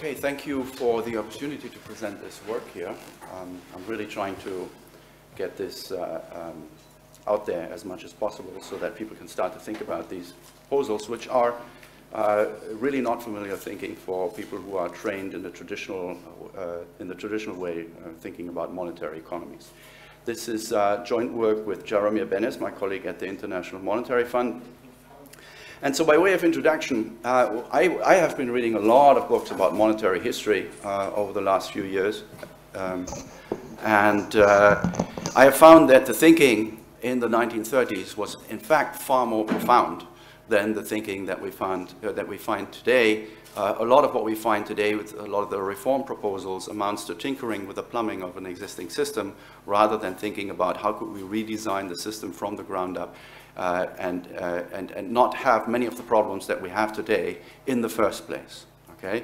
Okay, thank you for the opportunity to present this work here. I'm really trying to get this out there as much as possible so that people can start to think about these proposals, which are really not familiar thinking for people who are trained in the traditional way, thinking about monetary economies. This is joint work with Jeremy Bennis, my colleague at the International Monetary Fund. And so by way of introduction, I have been reading a lot of books about monetary history over the last few years. I have found that the thinking in the 1930s was in fact far more profound than the thinking that we find today. A lot of what we find today with a lot of the reform proposals amounts to tinkering with the plumbing of an existing system rather than thinking about how could we redesign the system from the ground up and not have many of the problems that we have today in the first place. Okay?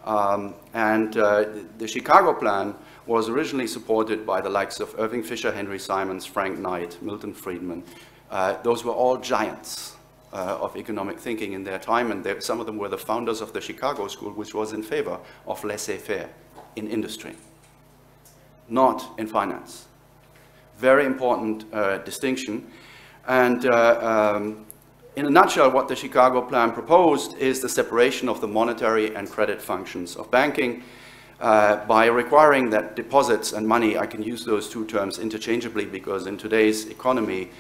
The Chicago plan was originally supported by the likes of Irving Fisher, Henry Simons, Frank Knight, Milton Friedman. Those were all giants of economic thinking in their time, and some of them were the founders of the Chicago School, which was in favor of laissez-faire in industry, not in finance. Very important distinction. And in a nutshell, what the Chicago plan proposed is the separation of the monetary and credit functions of banking by requiring that deposits and money, I can use those two terms interchangeably because in today's economy,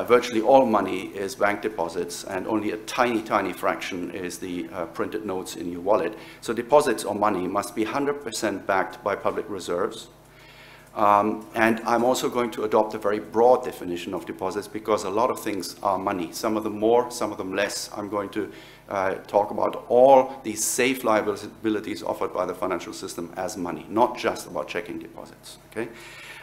virtually all money is bank deposits and only a tiny, tiny fraction is the printed notes in your wallet. So deposits or money must be 100% backed by public reserves. And I'm also going to adopt a very broad definition of deposits because a lot of things are money, some of them more, some of them less. I'm going to talk about all these safe liabilities offered by the financial system as money, not just about checking deposits. Okay?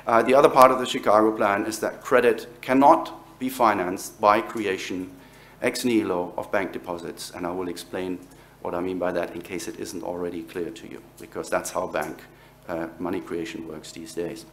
The other part of the Chicago plan is that credit cannot be financed by creation ex nihilo of bank deposits, and I will explain what I mean by that in case it isn't already clear to you, because that's how bank money creation works these days.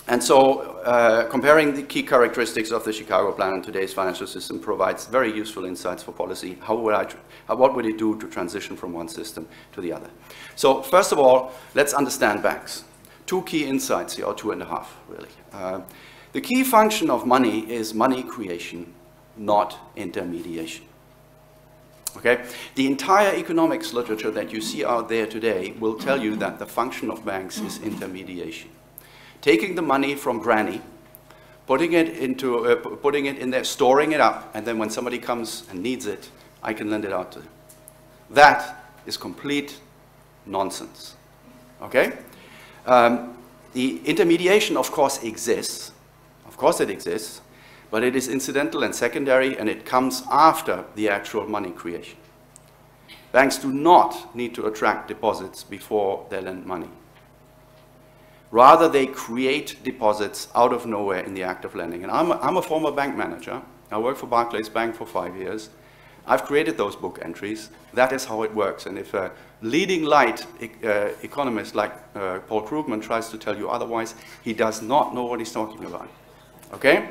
Comparing the key characteristics of the Chicago plan and today's financial system provides very useful insights for policy. What would it do to transition from one system to the other? So first of all, let's understand banks. Two key insights here, or two and a half, really. The key function of money is money creation, not intermediation. Okay? The entire economics literature that you see out there today will tell you that the function of banks is intermediation. Taking the money from granny, putting it in there, storing it up, and then when somebody comes and needs it, I can lend it out to them. That is complete nonsense. Okay? The intermediation, of course, exists. Of course it exists, but it is incidental and secondary, and it comes after the actual money creation. Banks do not need to attract deposits before they lend money. Rather, they create deposits out of nowhere in the act of lending. And I'm a former bank manager. I worked for Barclays Bank for 5 years. I've created those book entries. That is how it works. And if a leading light economist like Paul Krugman tries to tell you otherwise, he does not know what he's talking about. Okay?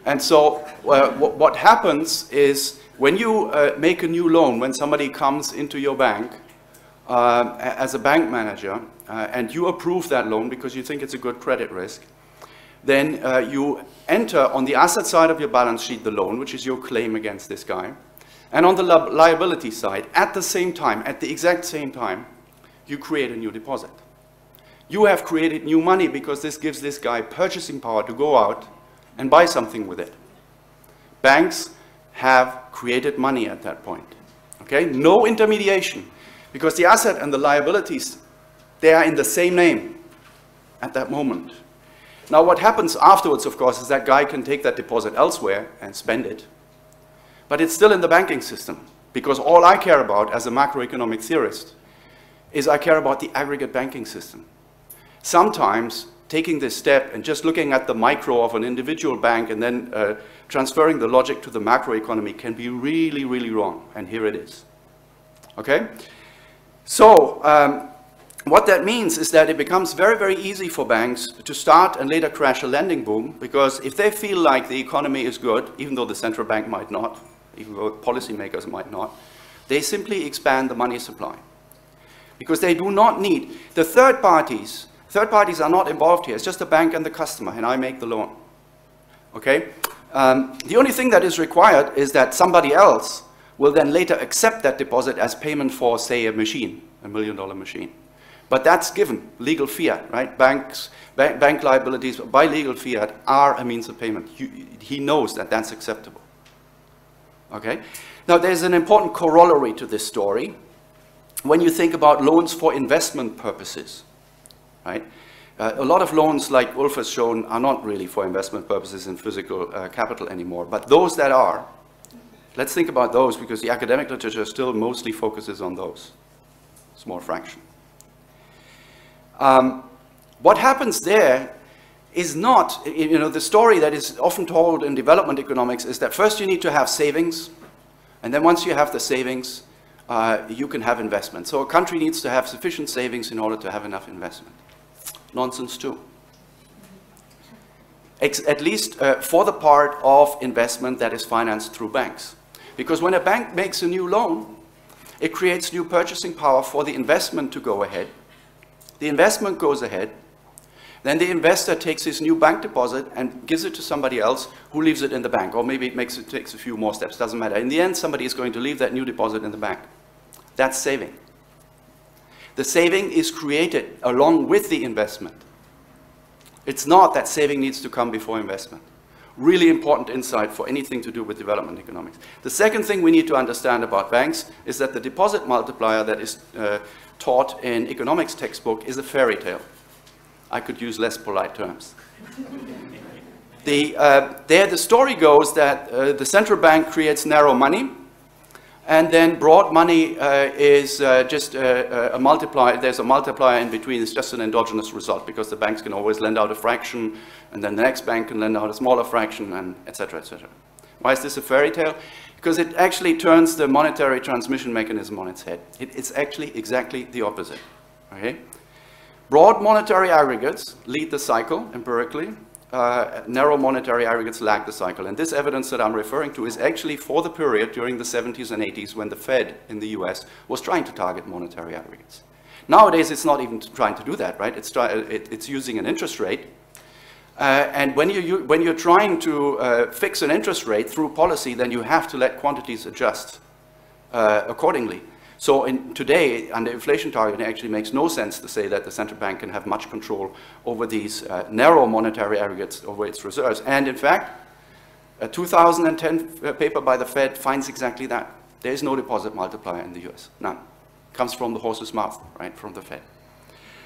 And so what happens is when you make a new loan, when somebody comes into your bank as a bank manager, and you approve that loan because you think it's a good credit risk, then you enter on the asset side of your balance sheet the loan, which is your claim against this guy. And on the liability side, at the same time, at the exact same time, you create a new deposit. You have created new money because this gives this guy purchasing power to go out and buy something with it. Banks have created money at that point. Okay? No intermediation, because the asset and the liabilities, they are in the same name at that moment. Now what happens afterwards, of course, is that guy can take that deposit elsewhere and spend it, but it's still in the banking system, because all I care about as a macroeconomic theorist is I care about the aggregate banking system. Sometimes taking this step and just looking at the micro of an individual bank and then transferring the logic to the macroeconomy can be really, really wrong, and here it is. Okay? So, what that means is that it becomes very, very easy for banks to start and later crash a lending boom, because if they feel like the economy is good, even though the central bank might not, even though policymakers might not, They simply expand the money supply. Because they do not need, the third parties are not involved here. It's just the bank and the customer, and I make the loan. Okay? The only thing that is required is that somebody else will then later accept that deposit as payment for, say, a machine, $1 million machine. But that's given, legal fiat, right? Bank liabilities by legal fiat are a means of payment. He knows that that's acceptable. Okay? Now, there's an important corollary to this story when you think about loans for investment purposes, right? A lot of loans, like Ulf has shown, are not really for investment purposes in physical capital anymore. But those that are, let's think about those, because the academic literature still mostly focuses on those. Small fraction. What happens there is not, the story that is often told in development economics is that first you need to have savings, and then once you have the savings, you can have investment. So a country needs to have sufficient savings in order to have enough investment. Nonsense too. At least for the part of investment that is financed through banks. Because when a bank makes a new loan, it creates new purchasing power for the investment to go ahead. The investment goes ahead. Then the investor takes his new bank deposit and gives it to somebody else who leaves it in the bank. Or maybe it takes a few more steps, doesn't matter. In the end, somebody is going to leave that new deposit in the bank. That's saving. The saving is created along with the investment. It's not that saving needs to come before investment. Really important insight for anything to do with development economics. The second thing we need to understand about banks is that the deposit multiplier that is taught in economics textbook is a fairy tale. I could use less polite terms. The story goes that the central bank creates narrow money, and then broad money is just a multiplier. There's a multiplier in between. It's just an endogenous result, because the banks can always lend out a fraction, and then the next bank can lend out a smaller fraction, and et cetera, et cetera. Why is this a fairy tale? Because it actually turns the monetary transmission mechanism on its head. It's actually exactly the opposite. Okay? Broad monetary aggregates lead the cycle empirically. Narrow monetary aggregates lag the cycle. And this evidence that I'm referring to is actually for the period during the 70s and 80s when the Fed in the US was trying to target monetary aggregates. Nowadays, it's not even trying to do that, right? It's using an interest rate. And when you're trying to fix an interest rate through policy, then you have to let quantities adjust accordingly. So today, under inflation targeting, it actually makes no sense to say that the central bank can have much control over these narrow monetary aggregates, over its reserves. And in fact, a 2010 paper by the Fed finds exactly that. There is no deposit multiplier in the US, none. Comes from the horse's mouth, right, from the Fed.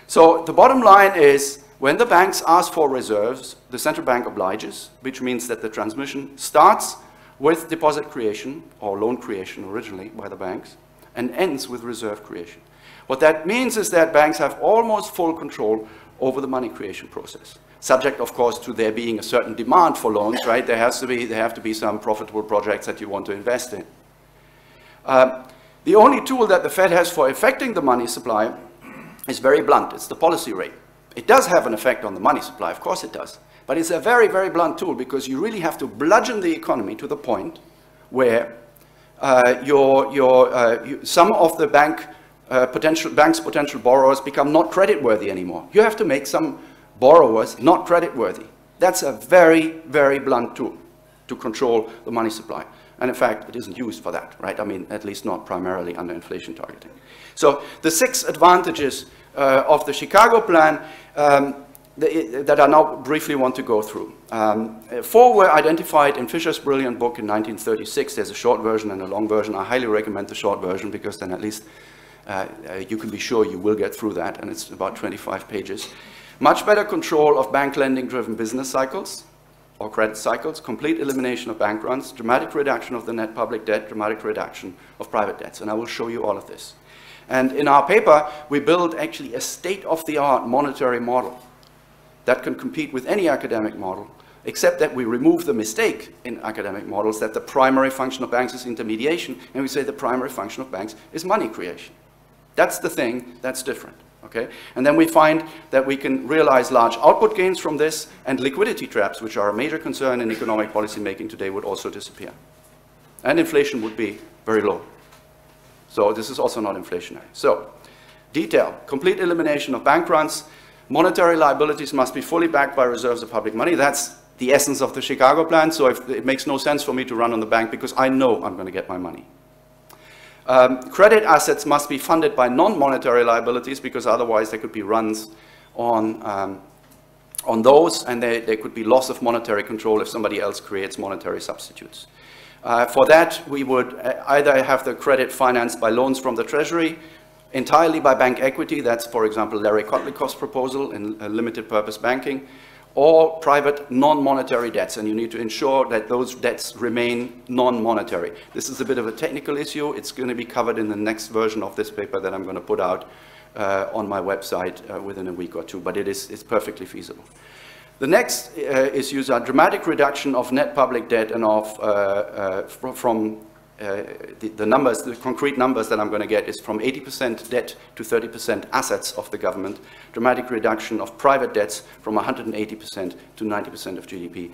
So the bottom line is, when the banks ask for reserves, the central bank obliges, which means that the transmission starts with deposit creation, or loan creation originally by the banks, and ends with reserve creation. What that means is that banks have almost full control over the money creation process. Subject, of course, to there being a certain demand for loans, right? There have to be some profitable projects that you want to invest in. The only tool that the Fed has for affecting the money supply is very blunt. It's the policy rate. It does have an effect on the money supply, of course it does. But it's a very, very blunt tool, because you really have to bludgeon the economy to the point where some of the bank's potential borrowers become not creditworthy anymore. You have to make some borrowers not creditworthy. That's a very, very blunt tool to control the money supply. And in fact, it isn't used for that, right? I mean, at least not primarily under inflation targeting. So the 6 advantages of the Chicago plan that I now briefly want to go through. 4 were identified in Fisher's brilliant book in 1936. There's a short version and a long version. I highly recommend the short version, because then at least you can be sure you will get through that, and it's about 25 pages. Much better control of bank lending-driven business cycles, or credit cycles, complete elimination of bank runs, dramatic reduction of the net public debt, dramatic reduction of private debts, and I will show you all of this. And in our paper, we build actually a state-of-the-art monetary model that can compete with any academic model, except that we remove the mistake in academic models that the primary function of banks is intermediation, and we say the primary function of banks is money creation. That's the thing that's different, okay? And then we find that we can realize large output gains from this, and liquidity traps, which are a major concern in economic policy making today, would also disappear. And inflation would be very low. So this is also not inflationary. So, detail, complete elimination of bank runs. Monetary liabilities must be fully backed by reserves of public money. That's the essence of the Chicago plan. So it makes no sense for me to run on the bank because I know I'm going to get my money. Credit assets must be funded by non-monetary liabilities because otherwise there could be runs on those, and there could be loss of monetary control if somebody else creates monetary substitutes. For that, we would either have the credit financed by loans from the Treasury, entirely by bank equity. That's, for example, Larry Kotlikoff's proposal in limited purpose banking, or private non-monetary debts, and you need to ensure that those debts remain non-monetary. This is a bit of a technical issue. It's going to be covered in the next version of this paper that I'm going to put out on my website within a week or two, but it's perfectly feasible. The next issues are dramatic reduction of net public debt and from the numbers, the concrete numbers that I'm going to get is from 80% debt to 30% assets of the government, dramatic reduction of private debts from 180% to 90% of GDP.